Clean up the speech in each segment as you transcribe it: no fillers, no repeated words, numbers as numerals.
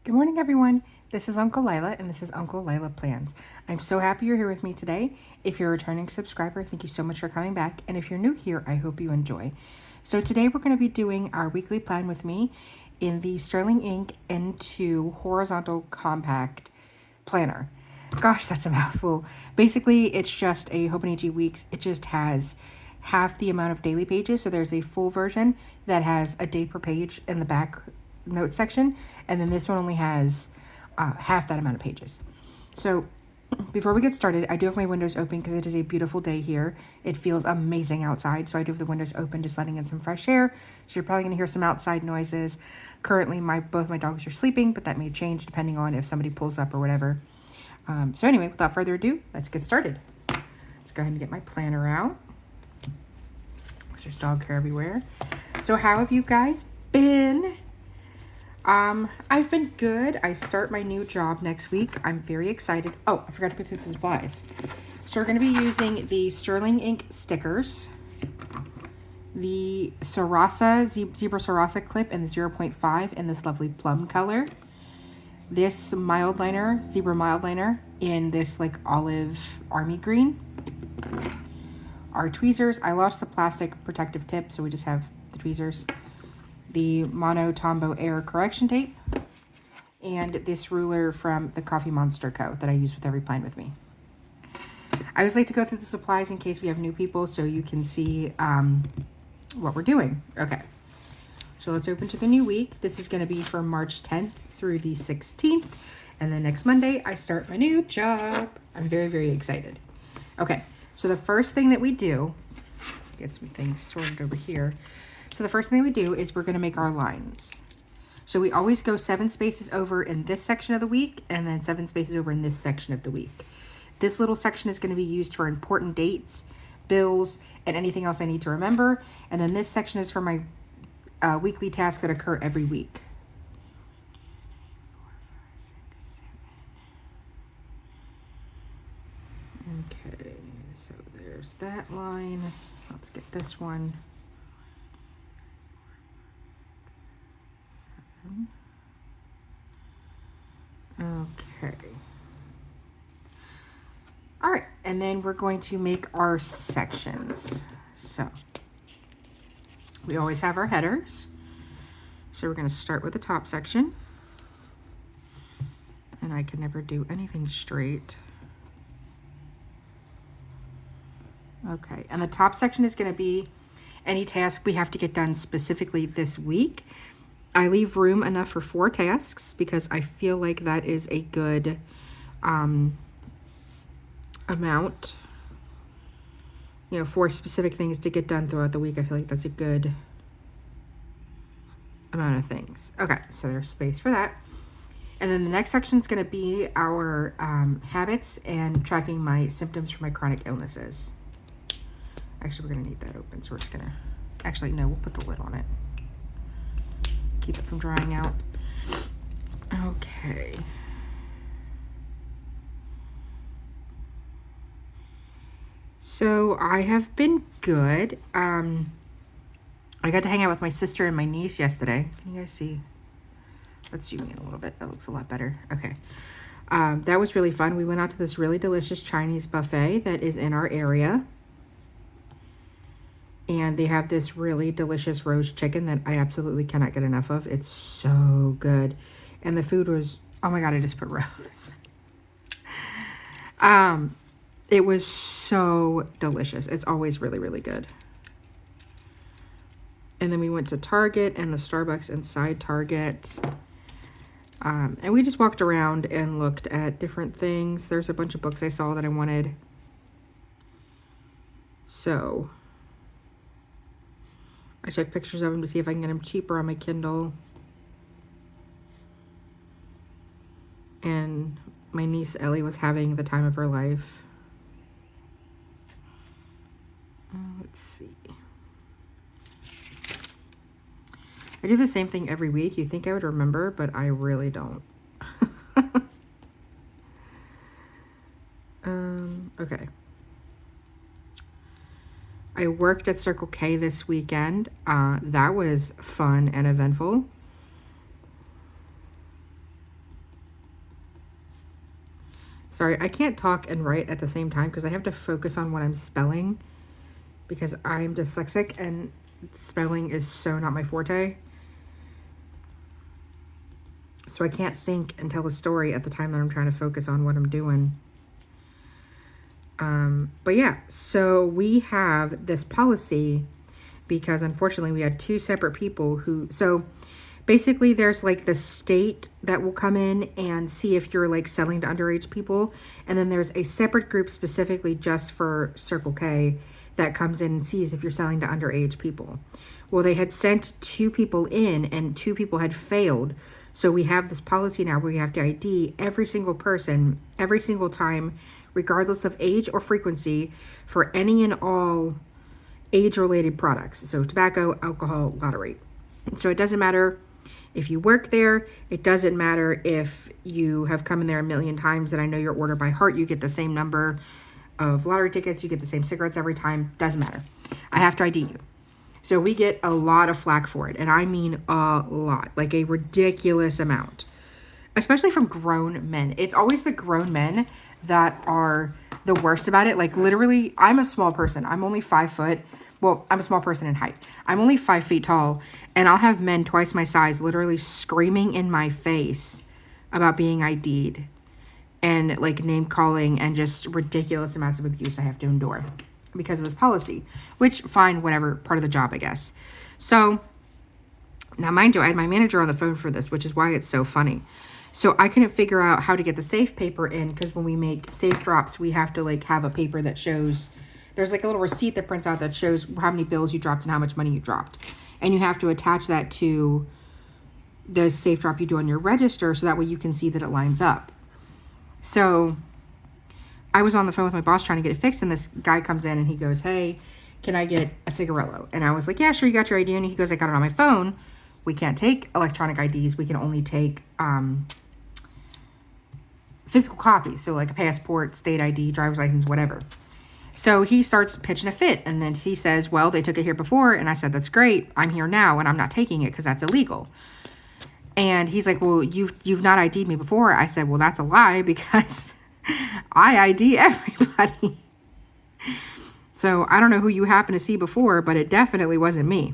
Good morning, everyone. This is Uncle Lila, and this is Uncle Lila Plans. I'm so happy you're here with me today. If you're a returning subscriber, thank you so much for coming back. And if you're new here, I hope you enjoy. So today we're going to be doing our weekly plan with me in the Sterling Ink N2 Horizontal Compact Planner. Gosh, that's a mouthful. Basically, it's just a Hobonichi Weeks. It just has half the amount of daily pages. So there's a full version that has a day per page in the back notes section, and then this one only has half that amount of pages. So before we get started, I do have my windows open because it is a beautiful day here. It feels amazing outside, so I do have the windows open, just letting in some fresh air. So you're probably going to hear some outside noises. Currently, both my dogs are sleeping, but that may change depending on if somebody pulls up or whatever. So anyway, without further ado, let's get started. Let's go ahead and get my planner out. There's dog hair everywhere. So how have you guys been? I've been good. I start my new job next week. I'm very excited. Oh, I forgot to go through the supplies. So we're going to be using the Sterling Ink stickers, the Sarasa, Zebra Sarasa clip in the 0.5 in this lovely plum color, this mild liner, Zebra mild liner in this like olive army green, our tweezers. I lost the plastic protective tip, so we just have the tweezers, the Mono Tombow Air correction tape, and this ruler from the Coffee Monster Co. that I use with every plan with me. I always like to go through the supplies in case we have new people so you can see what we're doing. Okay, so let's open to the new week. This is going to be from March 10th through the 16th, and then next Monday I start my new job. I'm very, very excited. Okay, so the first thing that we do, get some things sorted over here. So the first thing we do is we're going to make our lines. So we always go 7 spaces over in this section of the week and then 7 spaces over in this section of the week. This little section is going to be used for important dates, bills, and anything else I need to remember. And then this section is for my weekly tasks that occur every week. Okay, so there's that line. Let's get this one. Okay. All right, and then we're going to make our sections. So we always have our headers. So we're going to start with the top section. And I can never do anything straight. Okay, and the top section is going to be any task we have to get done specifically this week. I leave room enough for 4 tasks because I feel like that is a good amount. You know, 4 specific things to get done throughout the week. I feel like that's a good amount of things. Okay, so there's space for that. And then the next section is going to be our habits and tracking my symptoms for my chronic illnesses. Actually, we're going to need that open, so we're just going to... Actually, no, we'll put the lid on it. Keep it from drying out. Okay. So I have been good. I got to hang out with my sister and my niece yesterday. Can you guys see? Let's zoom in a little bit. That looks a lot better. Okay. That was really fun. We went out to this really delicious Chinese buffet that is in our area. And they have this really delicious roast chicken that I absolutely cannot get enough of. It's so good. And the food was, oh my God, I just put rose. It was so delicious. It's always really, really good. And then we went to Target and the Starbucks inside Target. And we just walked around and looked at different things. There's a bunch of books I saw that I wanted. So I checked pictures of them to see if I can get them cheaper on my Kindle. And my niece Ellie was having the time of her life. Let's see. I do the same thing every week. You think I would remember, but I really don't. Okay. I worked at Circle K this weekend. That was fun and eventful. Sorry, I can't talk and write at the same time because I have to focus on what I'm spelling because I'm dyslexic and spelling is so not my forte. So I can't think and tell a story at the time that I'm trying to focus on what I'm doing. But yeah, so we have this policy because unfortunately we had two separate people who, so basically there's like the state that will come in and see if you're like selling to underage people. And then there's a separate group specifically just for Circle K that comes in and sees if you're selling to underage people. Well, they had sent two people in and two people had failed. So we have this policy now where we have to ID every single person, every single time, regardless of age or frequency, for any and all age-related products. So tobacco, alcohol, lottery. So it doesn't matter if you work there. It doesn't matter if you have come in there a million times that I know your order by heart. You get the same number of lottery tickets. You get the same cigarettes every time. Doesn't matter. I have to ID you. So we get a lot of flack for it. And I mean a lot. Like a ridiculous amount. Especially from grown men. It's always the grown men that are the worst about it. Like literally, I'm a small person. I'm only 5 foot. Well, I'm a small person in height. I'm only 5 feet tall. And I'll have men twice my size literally screaming in my face about being ID'd. And like name calling and just ridiculous amounts of abuse I have to endure because of this policy. Which, fine, whatever, part of the job, I guess. So, now mind you, I had my manager on the phone for this, which is why it's so funny. So I couldn't figure out how to get the safe paper in because when we make safe drops, we have to like have a paper that shows, there's like a little receipt that prints out that shows how many bills you dropped and how much money you dropped. And you have to attach that to the safe drop you do on your register so that way you can see that it lines up. So I was on the phone with my boss trying to get it fixed and this guy comes in and he goes, hey, can I get a cigarillo? And I was like, yeah, sure, you got your ID. And he goes, I got it on my phone. We can't take electronic IDs. We can only take physical copies, so like a passport, state ID, driver's license, whatever. So he starts pitching a fit, and then he says, well, they took it here before, and I said, that's great, I'm here now, and I'm not taking it because that's illegal. And he's like, well, you've not ID'd me before. I said, well, that's a lie because I ID everybody. So I don't know who you happen to see before, but it definitely wasn't me.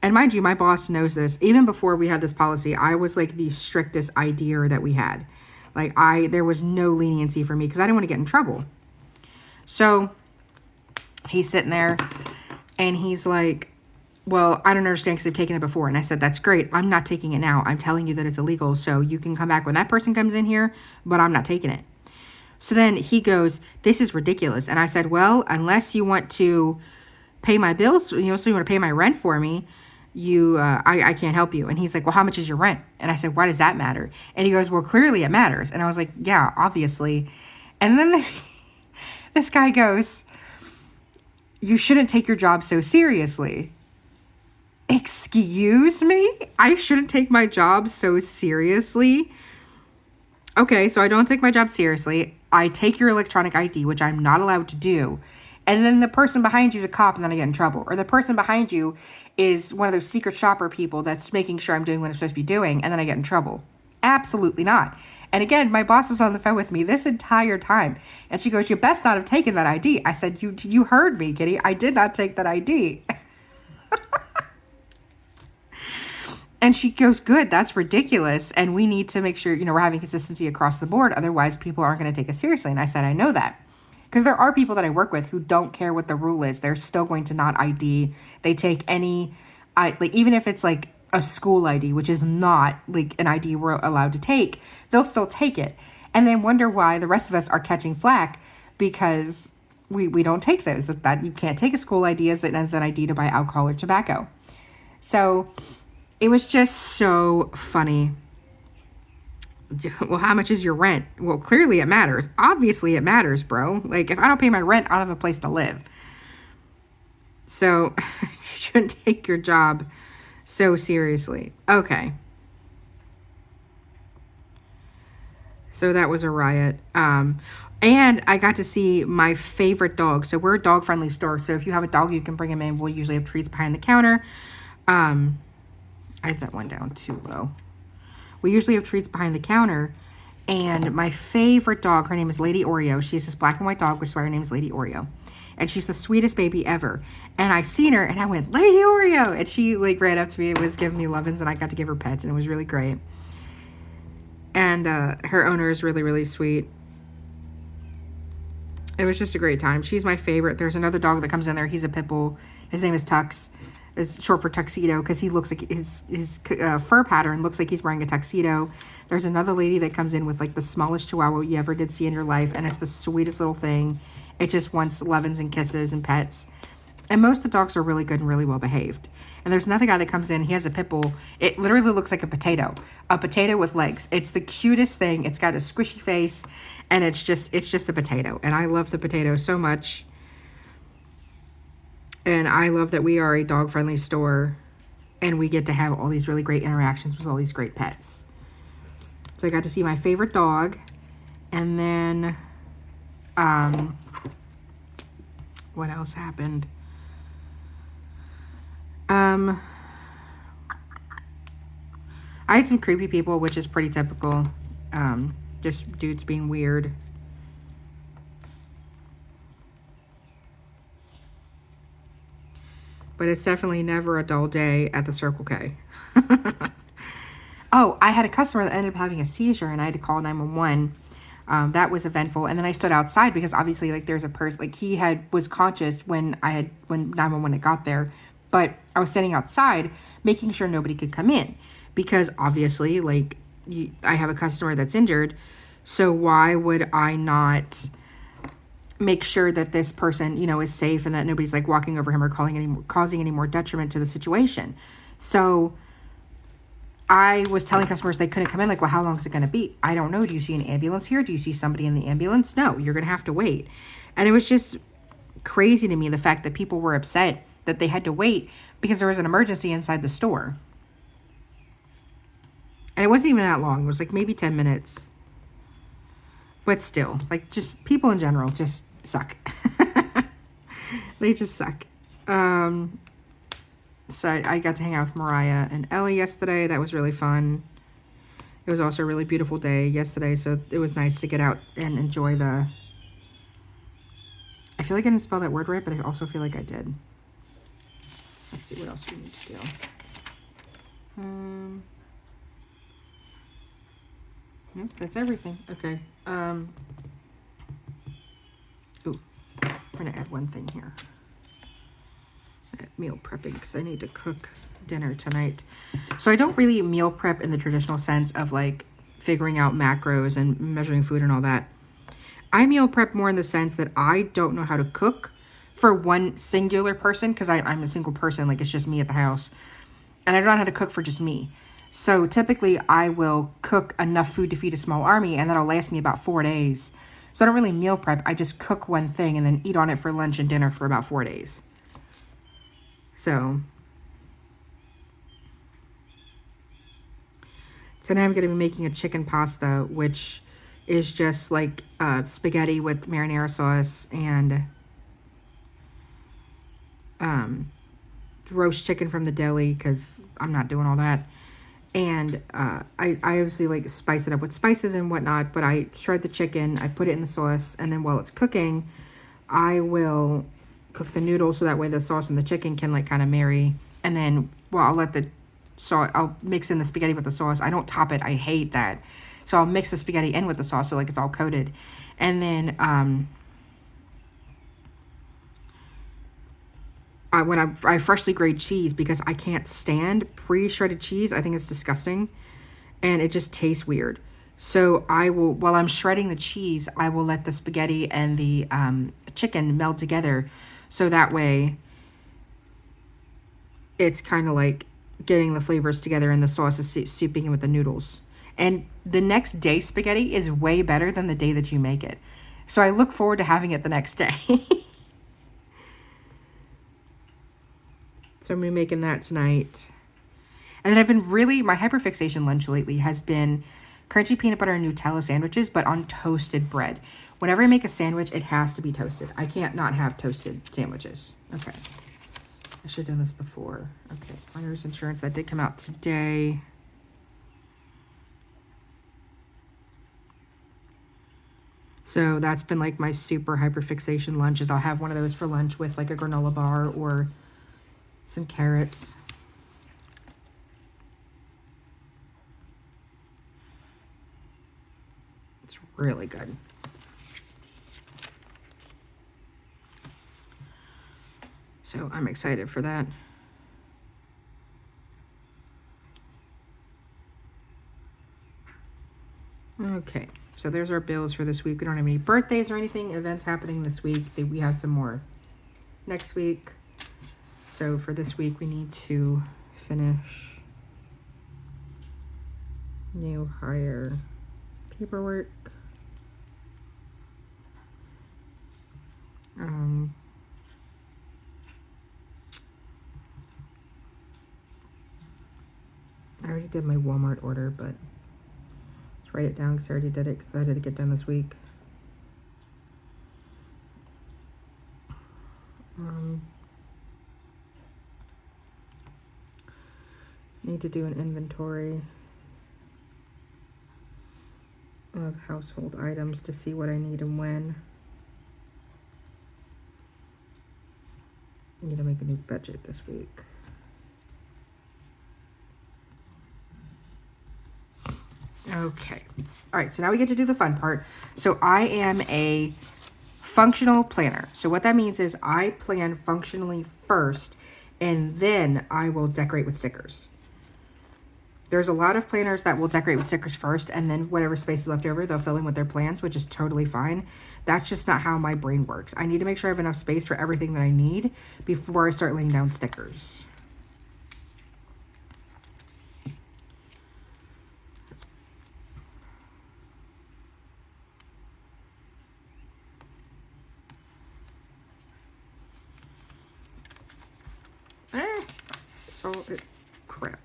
And mind you, my boss knows this. Even before we had this policy, I was like the strictest IDer that we had. Like there was no leniency for me because I didn't want to get in trouble. So he's sitting there and he's like, well, I don't understand because I've taken it before. And I said, that's great. I'm not taking it now. I'm telling you that it's illegal. So you can come back when that person comes in here, but I'm not taking it. So then he goes, this is ridiculous. And I said, well, unless you want to pay my bills, so you want to pay my rent for me, I can't help you. And he's like, well, how much is your rent? And I said, why does that matter? And he goes, well, clearly it matters. And I was like, yeah, obviously. And then this guy goes, you shouldn't take your job so seriously. Excuse me? I shouldn't take my job so seriously? Okay, so I don't take my job seriously. I take your electronic ID, which I'm not allowed to do. And then the person behind you is a cop and then I get in trouble. Or the person behind you is one of those secret shopper people that's making sure I'm doing what I'm supposed to be doing and then I get in trouble. Absolutely not. And again, my boss was on the phone with me this entire time. And she goes, you best not have taken that ID. I said, you heard me, Kitty. I did not take that ID. And she goes, good, that's ridiculous. And we need to make sure, we're having consistency across the board. Otherwise, people aren't going to take us seriously. And I said, I know that. Because there are people that I work with who don't care what the rule is. They're still going to not ID. They take any, even if it's like a school ID, which is not like an ID we're allowed to take, they'll still take it. And then wonder why the rest of us are catching flack because we don't take those. That you can't take a school ID as an ID to buy alcohol or tobacco. So it was just so funny. Well, how much is your rent? Well, clearly it matters. Obviously it matters, bro. Like, if I don't pay my rent, I don't have a place to live. So, you shouldn't take your job so seriously. Okay. So that was a riot. And I got to see my favorite dog. So we're a dog-friendly store. So if you have a dog, you can bring him in. We'll usually have treats behind the counter. I had that one down too low. We usually have treats behind the counter, And my favorite dog, her name is Lady Oreo. She's this black and white dog, which is why her name is Lady Oreo. And she's the sweetest baby ever. And I seen her and I went, Lady Oreo. And she like ran up to me and was giving me lovin's, and I got to give her pets, and it was really great. And her owner is really, really sweet. It was just a great time. She's my favorite. There's another dog that comes in there. He's a pit bull. His name is Tux. It's short for tuxedo because he looks like his fur pattern looks like he's wearing a tuxedo. There's another lady that comes in with like the smallest chihuahua you ever did see in your life, and it's the sweetest little thing. It just wants lovin's and kisses and pets. And most of the dogs are really good and really well behaved. And there's another guy that comes in. He has a pit bull. It literally looks like a potato with legs. It's the cutest thing. It's got a squishy face, and it's just a potato. And I love the potato so much. And I love that we are a dog-friendly store, and we get to have all these really great interactions with all these great pets. So I got to see my favorite dog, and then, what else happened? I had some creepy people, which is pretty typical. Just dudes being weird. But it's definitely never a dull day at the Circle K. Oh, I had a customer that ended up having a seizure, and I had to call 911. That was eventful. And then I stood outside because obviously, like, there's a person, like, he was conscious when 911 had got there. But I was standing outside making sure nobody could come in because obviously, like, I have a customer that's injured. So why would I not make sure that this person, you know, is safe and that nobody's like walking over him or causing any more detriment to the situation? So I was telling customers they couldn't come in. Like, well, how long is it going to be? I don't know. Do you see an ambulance here? Do you see somebody in the ambulance? No, you're going to have to wait. And it was just crazy to me, the fact that people were upset that they had to wait because there was an emergency inside the store. And it wasn't even that long. It was like maybe 10 minutes. But still, like, just people in general just suck. They just suck. So I got to hang out with Mariah and Ellie yesterday. That was really fun. It was also a really beautiful day yesterday, so it was nice to get out and enjoy the... I feel like I didn't spell that word right, but I also feel like I did. Let's see what else we need to do. Nope, that's everything. Okay. Ooh, I'm gonna add one thing here. Meal prepping because I need to cook dinner tonight. So I don't really meal prep in the traditional sense of like figuring out macros and measuring food and all that. I meal prep more in the sense that I don't know how to cook for one singular person because I'm a single person, like it's just me at the house. And I don't know how to cook for just me. So typically I will cook enough food to feed a small army, and that'll last me about 4 days. So I don't really meal prep. I just cook one thing and then eat on it for lunch and dinner for about 4 days. So today I'm going to be making a chicken pasta, which is just like spaghetti with marinara sauce and roast chicken from the deli because I'm not doing all that. And I obviously like spice it up with spices and whatnot, but I shred the chicken, I put it in the sauce, and then while it's cooking, I will cook the noodles so that way the sauce and the chicken can like kind of marry. And then, well, I'll mix in the spaghetti with the sauce. I don't top it. I hate that. So I'll mix the spaghetti in with the sauce so like it's all coated. And then when I freshly grate cheese, because I can't stand pre-shredded cheese. I think it's disgusting and it just tastes weird. So I will, while I'm shredding the cheese, I will let the spaghetti and the chicken meld together. So that way it's kind of like getting the flavors together and the sauce is souping in with the noodles. And the next day spaghetti is way better than the day that you make it. So I look forward to having it the next day. So I'm going to be making that tonight. And then I've been my hyperfixation lunch lately has been crunchy peanut butter and Nutella sandwiches, but on toasted bread. Whenever I make a sandwich, it has to be toasted. I can't not have toasted sandwiches. Okay. I should have done this before. Okay. Honours insurance, that did come out today. So that's been like my super hyper fixation lunches. I'll have one of those for lunch with like a granola bar or some carrots. It's really good. So I'm excited for that. Okay, so there's our bills for this week. We don't have any birthdays or anything, events happening this week. We have some more next week. So for this week, we need to finish new hire paperwork. I already did my Walmart order, but let's write it down because I already did it because I had to get done this week. Need to do an inventory of household items to see what I need and when. Need to make a new budget this week. Okay. All right, so now we get to do the fun part. So I am a functional planner. So what that means is I plan functionally first, and then I will decorate with stickers. There's a lot of planners that will decorate with stickers first, and then whatever space is left over, they'll fill in with their plans, which is totally fine. That's just not how my brain works. I need to make sure I have enough space for everything that I need before I start laying down stickers. Crap.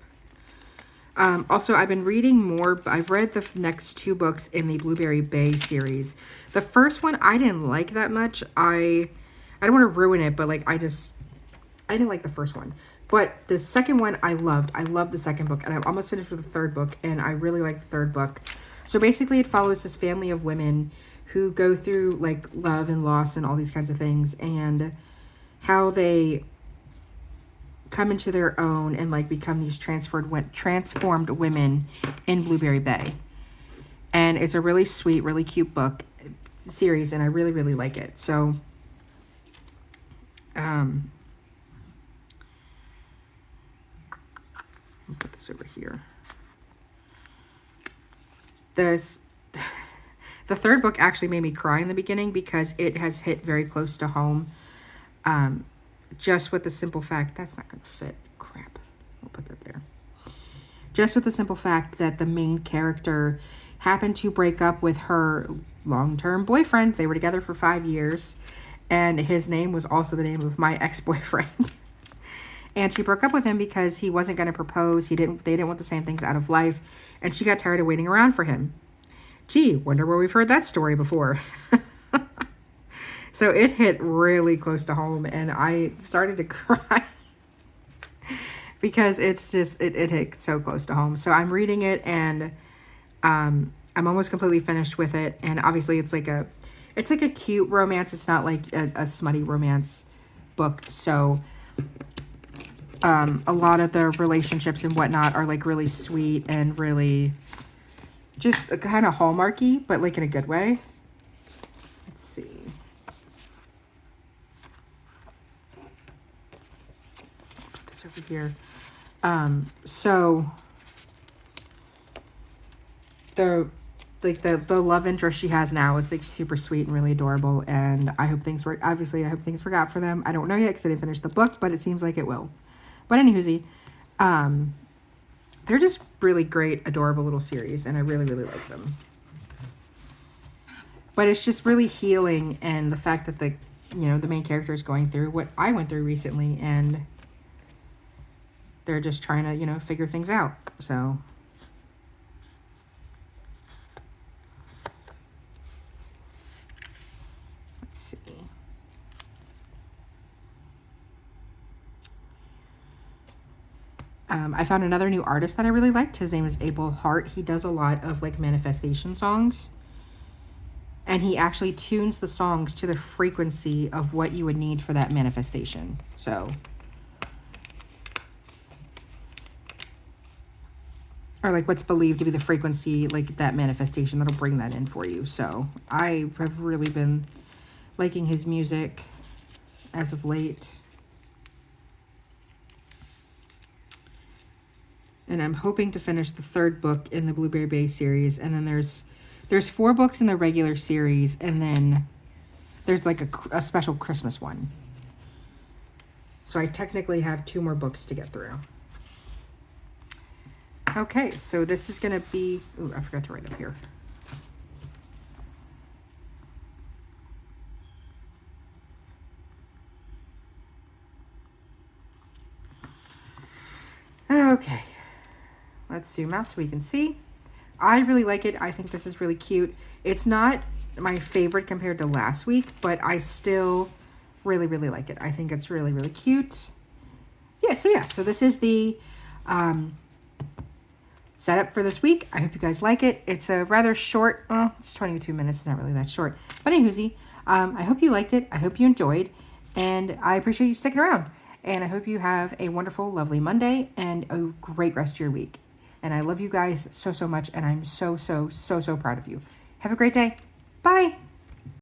Also, I've been reading more. I've read the next 2 books in the Blueberry Bay series. The first one I didn't like that much. I don't want to ruin it, but like I didn't like the first one. But the second one I loved. I loved the second book, and I'm almost finished with the third book, and I really like the third book. So basically, it follows this family of women who go through like love and loss and all these kinds of things, and how they come into their own and like become these transformed women in Blueberry Bay. And it's a really sweet, really cute book series, and I really, really like it. So I'll put this over here. The third book actually made me cry in the beginning because it has hit very close to home. Just with the simple fact, that's not going to fit. Crap. We'll put that there. Just with the simple fact that the main character happened to break up with her long-term boyfriend. They were together for 5 years, and his name was also the name of my ex-boyfriend. And she broke up with him because he wasn't going to propose. They didn't want the same things out of life, and she got tired of waiting around for him. Gee, wonder where we've heard that story before. So it hit really close to home, and I started to cry because it's just, it hit so close to home. So I'm reading it, and I'm almost completely finished with it. And obviously it's like a cute romance. It's not like a smutty romance book. So a lot of the relationships and whatnot are like really sweet and really just kind of hallmarky, but like in a good way. Let's see. Over here. So the love interest she has now is like super sweet and really adorable, and I hope things work. Obviously, I hope things work out for them. I don't know yet because I didn't finish the book, but it seems like it will. But anywhoosy, they're just really great, adorable little series, and I really, really like them. But it's just really healing, and the fact that the main character is going through what I went through recently, and they're just trying to, figure things out. So let's see. I found another new artist that I really liked. His name is Abel Hart. He does a lot of like manifestation songs. and he actually tunes the songs to the frequency of what you would need for that manifestation. So, or like what's believed to be the frequency, like that manifestation that'll bring that in for you. So I have really been liking his music as of late. And I'm hoping to finish the 3rd book in the Blueberry Bay series. And then there's 4 books in the regular series, and then there's like a special Christmas one. So I technically have 2 more books to get through. Okay, so this is going to be... Ooh, I forgot to write up here. Okay. Let's zoom out so we can see. I really like it. I think this is really cute. It's not my favorite compared to last week, but I still really, really like it. I think it's really, really cute. Yeah, so this is the setup for this week. I hope you guys like it. It's a rather short, well, it's 22 minutes. It's not really that short. But anywho, I hope you liked it. I hope you enjoyed. And I appreciate you sticking around. And I hope you have a wonderful, lovely Monday and a great rest of your week. And I love you guys so, so much. And I'm so, so, so, so proud of you. Have a great day. Bye.